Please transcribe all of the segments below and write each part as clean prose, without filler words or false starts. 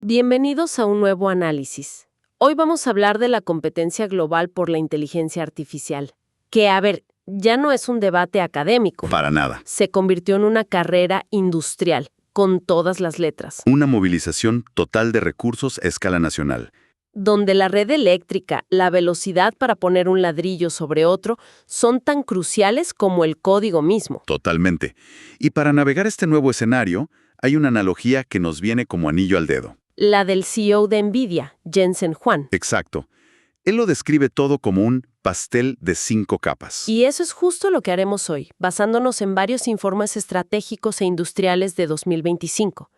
Bienvenidos a un nuevo análisis. Hoy vamos a hablar de la competencia global por la inteligencia artificial, que, ya no es un debate académico. Para nada. Se convirtió en una carrera industrial, con todas las letras, Una movilización total de recursos a escala nacional. donde la red eléctrica, la velocidad para poner un ladrillo sobre otro, son tan cruciales como el código mismo. Totalmente. Y para navegar este nuevo escenario, hay una analogía que nos viene como anillo al dedo. La del CEO de NVIDIA, Jensen Huang. Exacto. Él lo describe todo como un pastel de 5 capas. Y eso es justo lo que haremos hoy, basándonos en varios informes estratégicos e industriales de 2025.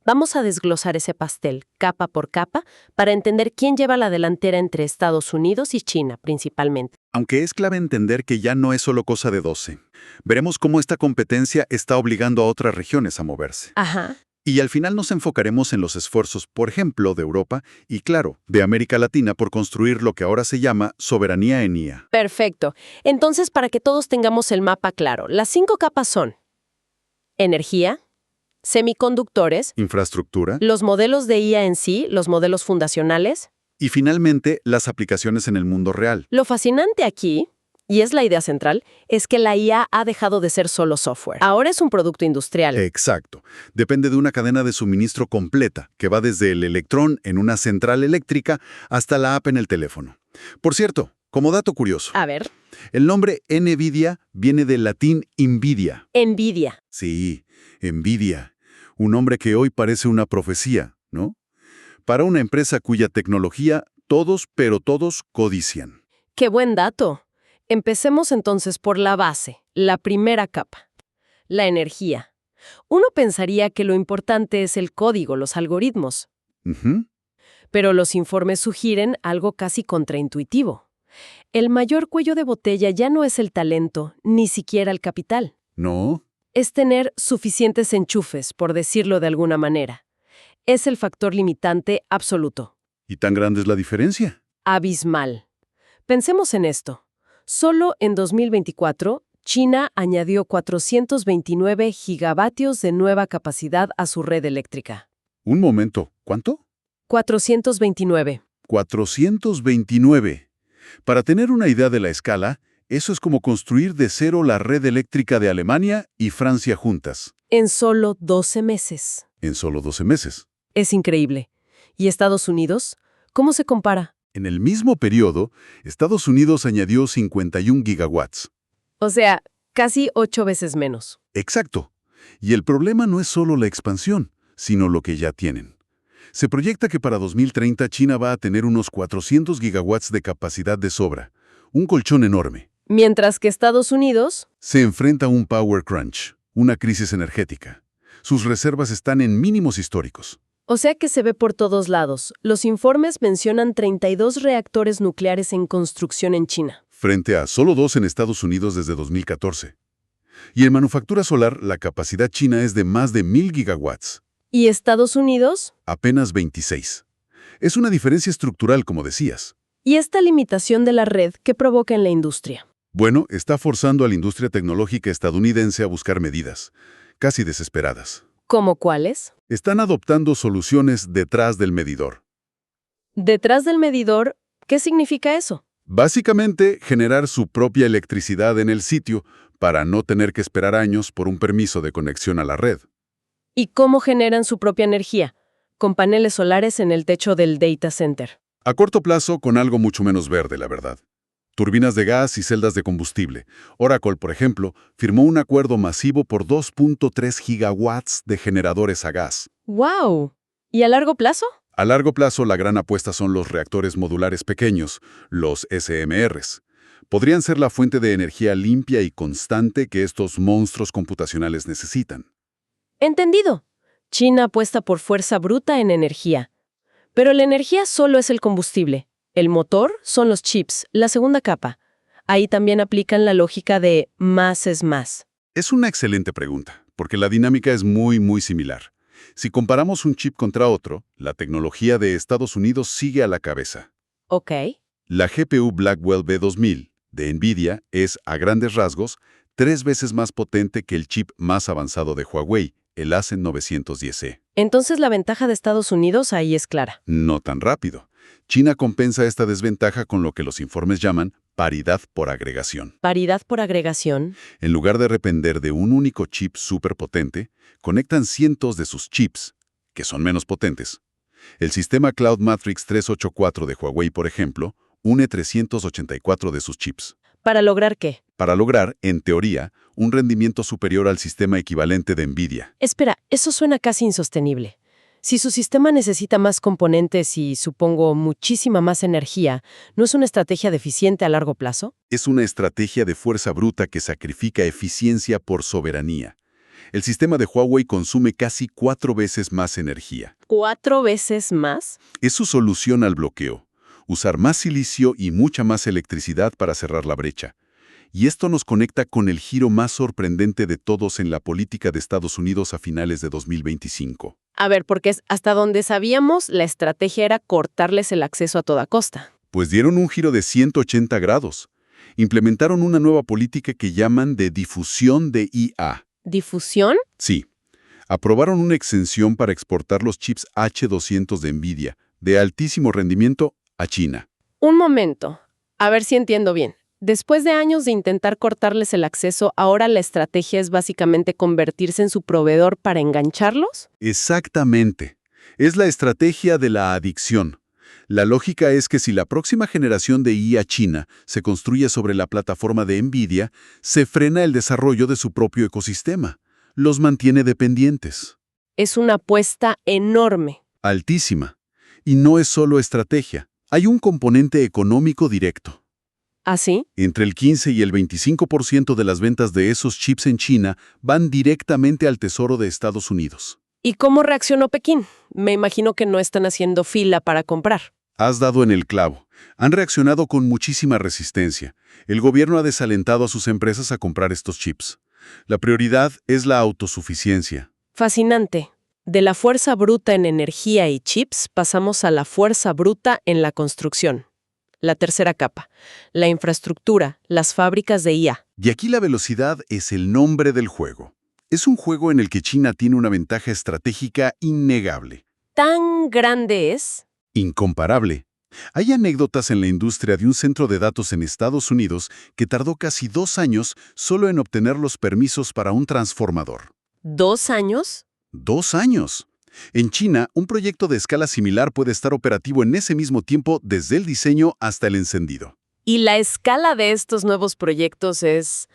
Vamos a desglosar ese pastel, capa por capa, para entender quién lleva la delantera entre Estados Unidos y China, principalmente. Aunque es clave entender que ya no es solo cosa de 12. Veremos cómo esta competencia está obligando a otras regiones a moverse. Ajá. Y al final nos enfocaremos en los esfuerzos, por ejemplo, de Europa y, claro, de América Latina por construir lo que ahora se llama soberanía en IA. Perfecto. Entonces, para que todos tengamos el mapa claro, las 5 capas son energía, semiconductores, Infraestructura. los modelos de IA en sí, los modelos fundacionales. Y finalmente, las aplicaciones en el mundo real. Lo fascinante aquí, y es la idea central, es que la IA ha dejado de ser solo software. Ahora es un producto industrial. Exacto. Depende de una cadena de suministro completa, que va desde el electrón en una central eléctrica hasta la app en el teléfono. Por cierto, como dato curioso, A ver, el nombre NVIDIA viene del latín invidia. NVIDIA. Sí, envidia. Un nombre que hoy parece una profecía, ¿no? Para una empresa cuya tecnología todos, pero todos, codician. ¡Qué buen dato! Empecemos entonces por la base, la primera capa, la energía. Uno pensaría que lo importante es el código, los algoritmos, Ujú. pero los informes sugieren algo casi contraintuitivo. El mayor cuello de botella ya no es el talento, ni siquiera el capital. No, Es tener suficientes enchufes, por decirlo de alguna manera. Es el factor limitante absoluto. ¿y tan grande es la diferencia? Abismal. Pensemos en esto. Solo en 2024, China añadió 429 gigavatios de nueva capacidad a su red eléctrica. Un momento, ¿cuánto? 429. 429. Para tener una idea de la escala, eso es como construir de cero la red eléctrica de Alemania y Francia juntas, En solo 12 meses. en solo 12 meses. Es increíble. ¿Y Estados Unidos? ¿Cómo se compara? En el mismo periodo, Estados Unidos añadió 51 gigawatts. O sea, casi 8 veces menos. Exacto. Y el problema no es solo la expansión, sino lo que ya tienen. Se proyecta que para 2030 China va a tener unos 400 gigawatts de capacidad de sobra, un colchón enorme. Mientras que Estados Unidos, Se enfrenta a un power crunch, una crisis energética. Sus reservas están en mínimos históricos. o sea que se ve por todos lados. Los informes mencionan 32 reactores nucleares en construcción en China. Frente a solo 2 en Estados Unidos desde 2014. Y en manufactura solar, la capacidad china es de más de 1000 gigawatts, ¿Y Estados Unidos? apenas 26. Es una diferencia estructural, como decías. ¿Y esta limitación de la red que provoca en la industria? Bueno, está forzando a la industria tecnológica estadounidense a buscar medidas, casi desesperadas. ¿Cómo cuáles? Están adoptando soluciones detrás del medidor. Detrás del medidor, ¿qué significa eso? Básicamente, generar su propia electricidad en el sitio para no tener que esperar años por un permiso de conexión a la red. ¿Y cómo generan su propia energía? Con paneles solares en el techo del data center. A corto plazo, con algo mucho menos verde, la verdad. Turbinas de gas y celdas de combustible. Oracle, por ejemplo, firmó un acuerdo masivo por 2.3 gigawatts de generadores a gas. ¡Wow! ¿Y a largo plazo? A largo plazo, la gran apuesta son los reactores modulares pequeños, los SMRs. Podrían ser la fuente de energía limpia y constante que estos monstruos computacionales necesitan. Entendido. China apuesta por fuerza bruta en energía. Pero la energía solo es el combustible. El motor son los chips, la segunda capa. Ahí también aplican la lógica de más es más. Es una excelente pregunta, porque la dinámica es muy similar. Si comparamos un chip contra otro, la tecnología de Estados Unidos sigue a la cabeza. Ok. La GPU Blackwell B2000 de NVIDIA es, a grandes rasgos, 3 veces más potente que el chip más avanzado de Huawei, el Ascend 910E. Entonces la ventaja de Estados Unidos ahí es clara. No tan rápido. China compensa esta desventaja con lo que los informes llaman paridad por agregación. Paridad por agregación. En lugar de depender de un único chip superpotente, conectan cientos de sus chips, que son menos potentes. El sistema Cloud Matrix 384 de Huawei, por ejemplo, une 384 de sus chips. ¿Para lograr qué? Para lograr, en teoría, un rendimiento superior al sistema equivalente de NVIDIA. Espera, eso suena casi insostenible. Si su sistema necesita más componentes y, supongo, muchísima más energía, ¿no es una estrategia deficiente a largo plazo? Es una estrategia de fuerza bruta que sacrifica eficiencia por soberanía. El sistema de Huawei consume casi 4 veces más energía. ¿4 veces más? Es su solución al bloqueo. Usar más silicio y mucha más electricidad para cerrar la brecha. Y esto nos conecta con el giro más sorprendente de todos en la política de Estados Unidos a finales de 2025. A ver, porque hasta donde sabíamos, la estrategia era cortarles el acceso a toda costa. Pues dieron un giro de 180 grados. Implementaron una nueva política que llaman de difusión de IA. ¿Difusión? Sí. Aprobaron una exención para exportar los chips H200 de NVIDIA, de altísimo rendimiento, a China. Un momento. A ver si entiendo bien. Después de años de intentar cortarles el acceso, ¿ahora la estrategia es básicamente convertirse en su proveedor para engancharlos? Exactamente. Es la estrategia de la adicción. La lógica es que si la próxima generación de IA china se construye sobre la plataforma de NVIDIA, se frena el desarrollo de su propio ecosistema. Los mantiene dependientes. Es una apuesta enorme. Altísima. Y no es solo estrategia. Hay un componente económico directo. ¿Ah, sí? Entre el 15 y el 25% de las ventas de esos chips en China van directamente al Tesoro de Estados Unidos. ¿Y cómo reaccionó Pekín? Me imagino que no están haciendo fila para comprar. Has dado en el clavo. Han reaccionado con muchísima resistencia. El gobierno ha desalentado a sus empresas a comprar estos chips. La prioridad es la autosuficiencia. Fascinante. De la fuerza bruta en energía y chips pasamos a la fuerza bruta en la construcción. La tercera capa, la infraestructura, las fábricas de IA. Y aquí la velocidad es el nombre del juego. Es un juego en el que China tiene una ventaja estratégica innegable. ¿Tan grande es? Incomparable. Hay anécdotas en la industria de un centro de datos en Estados Unidos que tardó casi 2 años solo en obtener los permisos para un transformador. ¿2 años? 2 años. En China, un proyecto de escala similar puede estar operativo en ese mismo tiempo desde el diseño hasta el encendido. Y la escala de estos nuevos proyectos es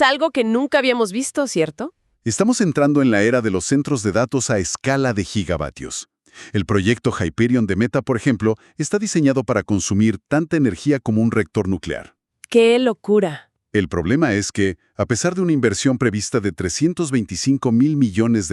algo que nunca habíamos visto, ¿cierto? Estamos entrando en la era de los centros de datos a escala de gigavatios. El proyecto Hyperion de Meta, por ejemplo, está diseñado para consumir tanta energía como un reactor nuclear. ¡Qué locura! El problema es que, a pesar de una inversión prevista de $325 mil millones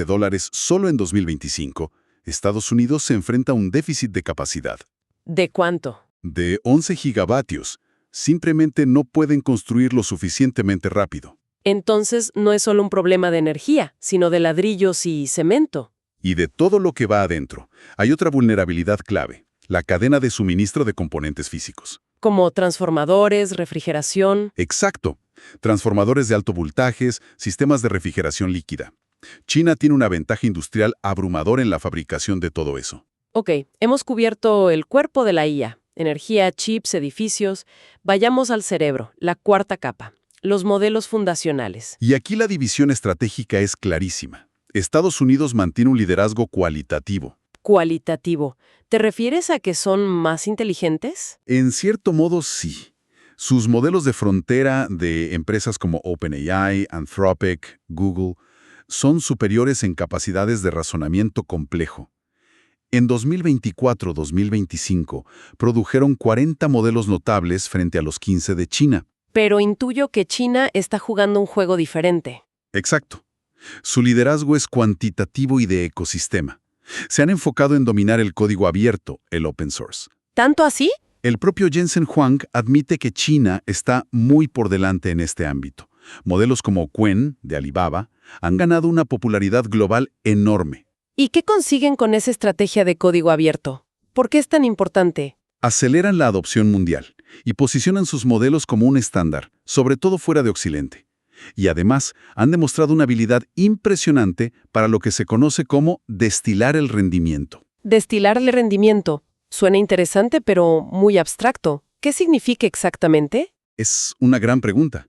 solo en 2025, Estados Unidos se enfrenta a un déficit de capacidad. ¿De cuánto? De 11 gigavatios. Simplemente no pueden construir lo suficientemente rápido. Entonces no es solo un problema de energía, sino de ladrillos y cemento. Y de todo lo que va adentro, hay otra vulnerabilidad clave: la cadena de suministro de componentes físicos. Como transformadores, refrigeración. Exacto. Transformadores de alto voltajes, sistemas de refrigeración líquida. China tiene una ventaja industrial abrumadora en la fabricación de todo eso. Ok, hemos cubierto el cuerpo de la IA. Energía, chips, edificios. Vayamos al cerebro, la cuarta capa. Los modelos fundacionales. Y aquí la división estratégica es clarísima. Estados Unidos mantiene un liderazgo cualitativo. Cualitativo. ¿Te refieres a que son más inteligentes? En cierto modo, sí. Sus modelos de frontera de empresas como OpenAI, Anthropic, Google, son superiores en capacidades de razonamiento complejo. En 2024-2025, produjeron 40 modelos notables frente a los 15 de China. Pero intuyo que China está jugando un juego diferente. Exacto. Su liderazgo es cuantitativo y de ecosistema. Se han enfocado en dominar el código abierto, el open source. ¿Tanto así? El propio Jensen Huang admite que China está muy por delante en este ámbito. Modelos como Qwen, de Alibaba, han ganado una popularidad global enorme. ¿Y qué consiguen con esa estrategia de código abierto? ¿Por qué es tan importante? Aceleran la adopción mundial y posicionan sus modelos como un estándar, sobre todo fuera de Occidente. Y además, han demostrado una habilidad impresionante para lo que se conoce como destilar el rendimiento. Destilar el rendimiento. Suena interesante, pero muy abstracto. ¿Qué significa exactamente? Es una gran pregunta.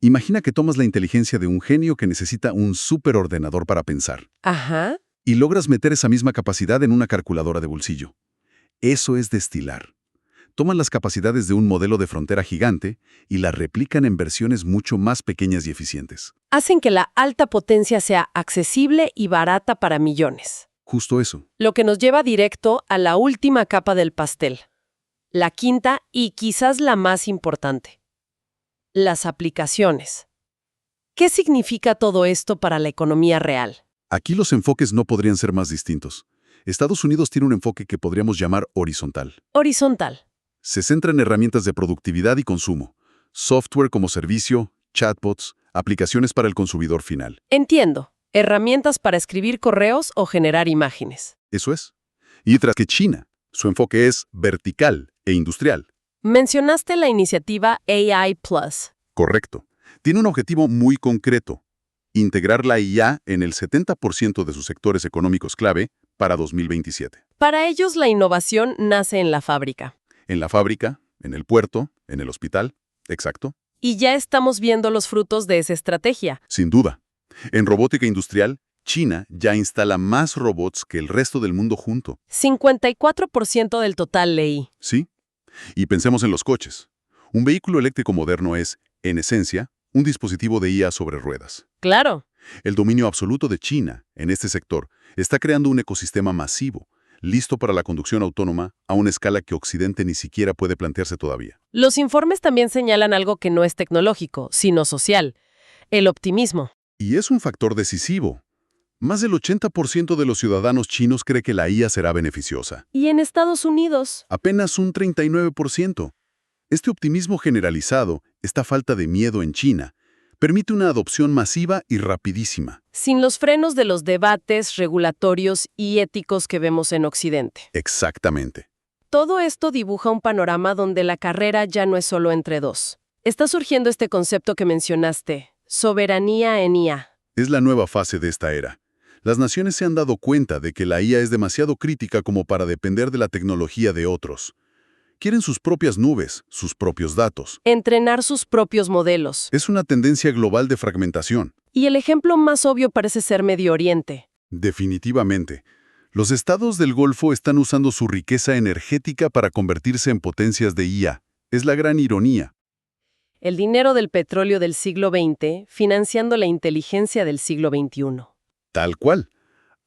Imagina que tomas la inteligencia de un genio que necesita un superordenador para pensar, Ajá. y logras meter esa misma capacidad en una calculadora de bolsillo. Eso es destilar. Toman las capacidades de un modelo de frontera gigante y las replican en versiones mucho más pequeñas y eficientes. Hacen que la alta potencia sea accesible y barata para millones. Justo eso. Lo que nos lleva directo a la última capa del pastel. La quinta y quizás la más importante. Las aplicaciones. ¿Qué significa todo esto para la economía real? Aquí los enfoques no podrían ser más distintos. Estados Unidos tiene un enfoque que podríamos llamar horizontal. Horizontal. Se centra en herramientas de productividad y consumo, software como servicio, chatbots, aplicaciones para el consumidor final. Entiendo. Herramientas para escribir correos o generar imágenes. Eso es. Y tras que China, su enfoque es vertical e industrial. Mencionaste la iniciativa AI Plus. Correcto. Tiene un objetivo muy concreto: integrar la IA en el 70% de sus sectores económicos clave para 2027. Para ellos, la innovación nace en la fábrica. En la fábrica, en el puerto, en el hospital. Exacto. Y ya estamos viendo los frutos de esa estrategia. Sin duda. En robótica industrial, China ya instala más robots que el resto del mundo junto. 54% del total leí. ¿Sí? Y pensemos en los coches. Un vehículo eléctrico moderno es, en esencia, un dispositivo de IA sobre ruedas. Claro. El dominio absoluto de China en este sector está creando un ecosistema masivo, listo para la conducción autónoma a una escala que Occidente ni siquiera puede plantearse todavía. Los informes también señalan algo que no es tecnológico, sino social: el optimismo. Y es un factor decisivo. Más del 80% de los ciudadanos chinos cree que la IA será beneficiosa. ¿Y en Estados Unidos? Apenas un 39%. Este optimismo generalizado, esta falta de miedo en China, permite una adopción masiva y rapidísima. Sin los frenos de los debates regulatorios y éticos que vemos en Occidente. Exactamente. Todo esto dibuja un panorama donde la carrera ya no es solo entre dos. Está surgiendo este concepto que mencionaste: soberanía en IA. Es la nueva fase de esta era. Las naciones se han dado cuenta de que la IA es demasiado crítica como para depender de la tecnología de otros. Quieren sus propias nubes, sus propios datos. Entrenar sus propios modelos. Es una tendencia global de fragmentación. Y el ejemplo más obvio parece ser Medio Oriente. Definitivamente. Los estados del Golfo están usando su riqueza energética para convertirse en potencias de IA. Es la gran ironía. El dinero del petróleo del siglo XX financiando la inteligencia del siglo XXI. Tal cual.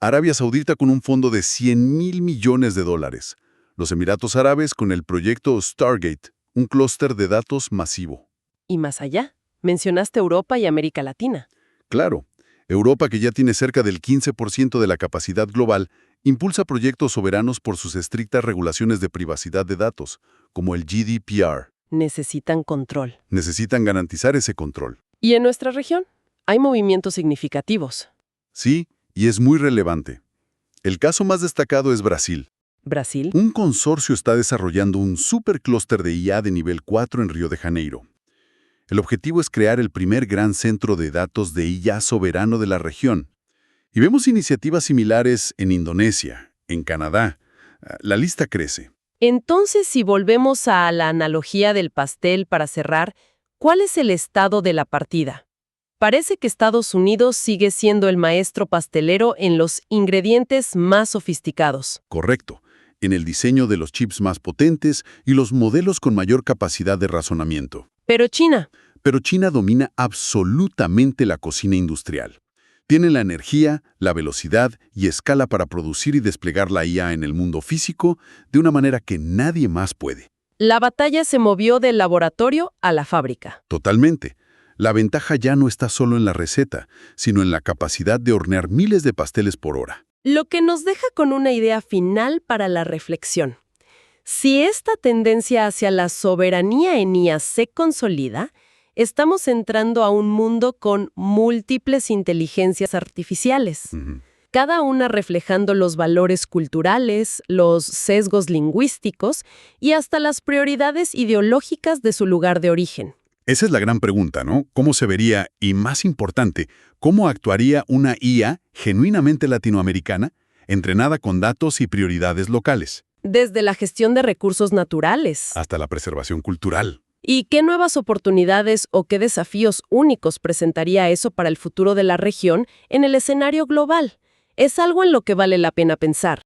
Arabia Saudita con un fondo de $100.000 millones. Los Emiratos Árabes con el proyecto Stargate, un clúster de datos masivo. Y más allá, mencionaste Europa y América Latina. Claro, Europa, que ya tiene cerca del 15% de la capacidad global, impulsa proyectos soberanos por sus estrictas regulaciones de privacidad de datos, como el GDPR. Necesitan control. Necesitan garantizar ese control. ¿Y en nuestra región? Hay movimientos significativos. Sí, y es muy relevante. El caso más destacado es Brasil. Brasil. Un consorcio está desarrollando un superclúster de IA de nivel 4 en Río de Janeiro. El objetivo es crear el primer gran centro de datos de IA soberano de la región. Y vemos iniciativas similares en Indonesia, en Canadá. La lista crece. Entonces, si volvemos a la analogía del pastel para cerrar, ¿cuál es el estado de la partida? Parece que Estados Unidos sigue siendo el maestro pastelero en los ingredientes más sofisticados. Correcto. En el diseño de los chips más potentes y los modelos con mayor capacidad de razonamiento. Pero China. Pero China domina absolutamente la cocina industrial. Tiene la energía, la velocidad y escala para producir y desplegar la IA en el mundo físico de una manera que nadie más puede. La batalla se movió del laboratorio a la fábrica. Totalmente. La ventaja ya no está solo en la receta, sino en la capacidad de hornear miles de pasteles por hora. Lo que nos deja con una idea final para la reflexión. Si esta tendencia hacia la soberanía en IA se consolida, estamos entrando a un mundo con múltiples inteligencias artificiales, cada una reflejando los valores culturales, los sesgos lingüísticos y hasta las prioridades ideológicas de su lugar de origen. Esa es la gran pregunta, ¿no? ¿Cómo se vería? Y más importante, ¿cómo actuaría una IA genuinamente latinoamericana, entrenada con datos y prioridades locales? Desde la gestión de recursos naturales. Hasta la preservación cultural. ¿Y qué nuevas oportunidades o qué desafíos únicos presentaría eso para el futuro de la región en el escenario global? Es algo en lo que vale la pena pensar.